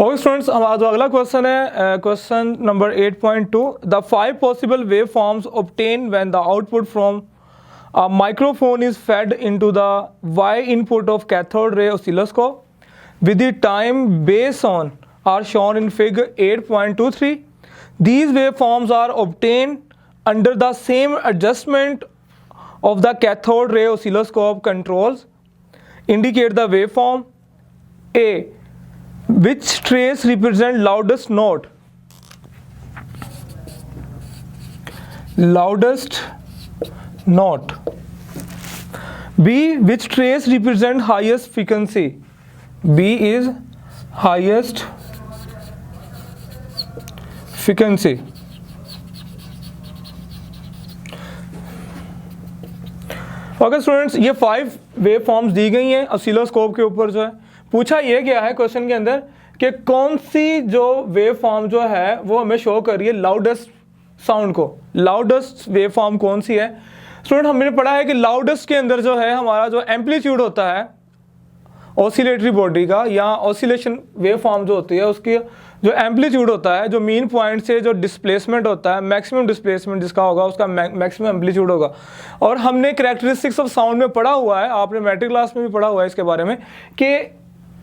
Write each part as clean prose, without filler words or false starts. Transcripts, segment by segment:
Okay students, हमारा जो अगला क्वेश्चन है question number 8.2, the 5 possible wave forms obtain when the output from a microphone is fed into the Y input of cathode ray oscilloscope with the time based on are shown in figure 8.23. These waveforms are obtained under the same adjustment of the cathode ray oscilloscope controls. Indicate the waveform. A. Which trace represent loudest note? Loudest note. B. Which trace represent highest frequency? B is highest frequency. Okay students, ये 5 wave forms दी गई हैं oscilloscope के ऊपर। जो है पूछा ये गया है क्वेश्चन के अंदर कि कौन सी जो वेव फॉर्म जो है वो हमें शो कर रही है लाउडेस्ट साउंड को। लाउडेस्ट वेव फॉर्म कौन सी है स्टूडेंट? हमने पढ़ा है कि लाउडेस्ट के अंदर जो है हमारा जो एम्पलीट्यूड होता है ऑसिलेटरी बॉडी का, या ऑसिलेशन वेव फॉर्म जो होती है उसकी जो एम्पलीट्यूड होता है, जो मीन पॉइंट से जो डिस्प्लेसमेंट होता है, मैक्सिमम डिस्प्लेसमेंट जिसका होगा उसका मैक्सिमम एम्पलीट्यूड होगा। और हमने कैरेक्टरिस्टिक्स ऑफ साउंड में पढ़ा हुआ है, आपने मैट्रिक क्लास में भी पढ़ा हुआ है इसके बारे में, कि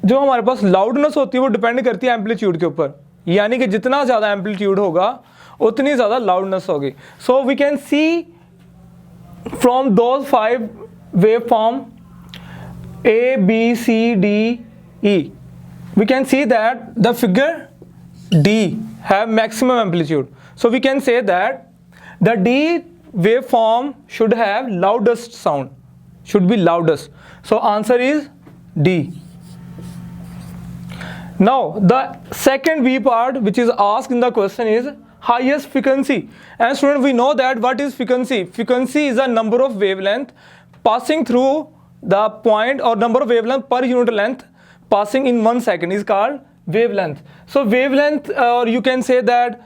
जो हमारे पास लाउडनेस होती है वो डिपेंड करती है एम्पलीट्यूड के ऊपर, यानी कि जितना ज़्यादा एम्पलीट्यूड होगा उतनी ज़्यादा लाउडनेस होगी। So we can see from those 5 waveform A, B, C, D, E, we can see that the figure D have maximum amplitude. So we can say that the D waveform should have loudest sound, should be loudest. So answer is D. Now the second B part which is asked in the question is highest frequency. And student, we know that what is frequency? Frequency is a number of wavelength passing through the point, or number of wavelength per unit length passing in 1 second is called wavelength. So wavelength, or you can say that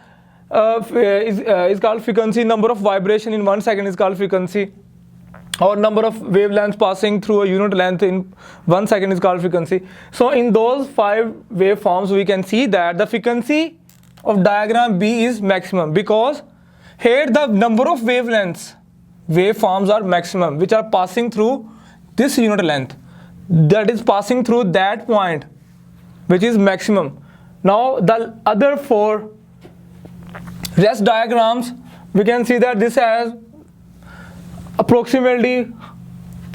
is called frequency. Number of vibration in 1 second is called frequency, or number of wavelengths passing through a unit length in 1 second is called frequency. So in those 5 waveforms we can see that the frequency of diagram B is maximum, because here the number of waveforms are maximum, which are passing through this unit length, that is passing through that point, which is maximum. Now the other 4 rest diagrams, we can see that this has approximately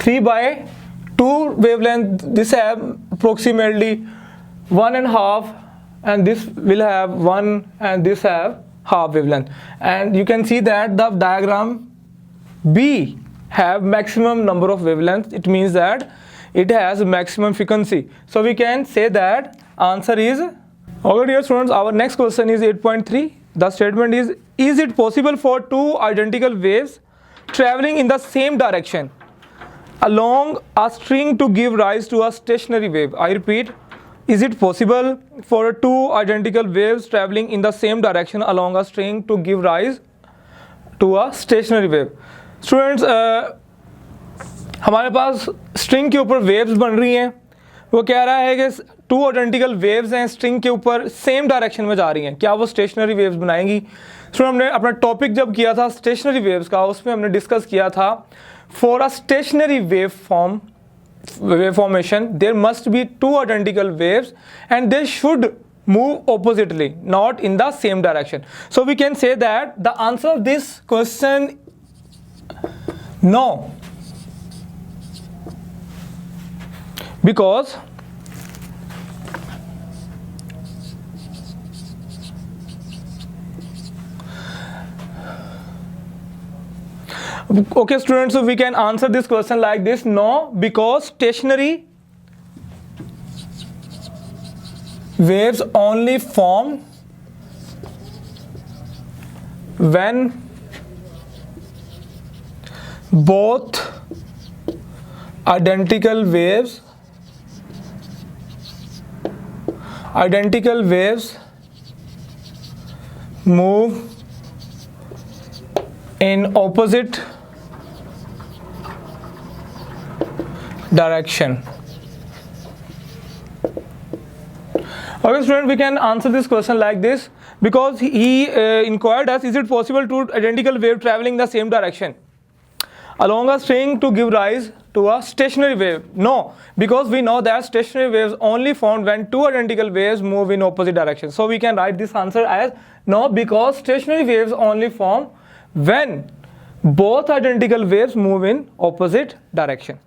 3/2 wavelength, this has approximately 1.5, and this will have 1, and this have half wavelength. And you can see that the diagram B have maximum number of wavelengths. It means that it has maximum frequency. So we can say that answer is. Okay dear students, our next question is 8.3. The statement is it possible for 2 identical waves traveling in the same direction along a string to give rise to a stationary wave? I repeat, is it possible for 2 identical waves traveling in the same direction along a string to give rise to a stationary wave? Students, हमारे पास string के ऊपर waves बन रही हैं। वो कह रहा है कि 2 आइडेंटिकल वेव्स हैं स्ट्रिंग के ऊपर, सेम डायरेक्शन में जा रही हैं, क्या वो स्टेशनरी वेव्स बनाएंगी? स्टूडेंट, हमने अपना टॉपिक जब किया था स्टेशनरी वेव्स का, उसमें हमने डिस्कस किया था for a stationary wave formation there must be 2 identical waves and they should move oppositely, not in the same direction. So we can say that the answer of this question, no, because okay students, so we can answer this question like this: no, because stationary waves only form when both identical waves move in opposite direction. Okay, student, we can answer this question like this, because he inquired us, is it possible to identical wave traveling the same direction along a string to give rise to a stationary wave? No, because we know that stationary waves only formed when two identical waves move in opposite directions. So we can write this answer as no, because stationary waves only form when both identical waves move in opposite direction.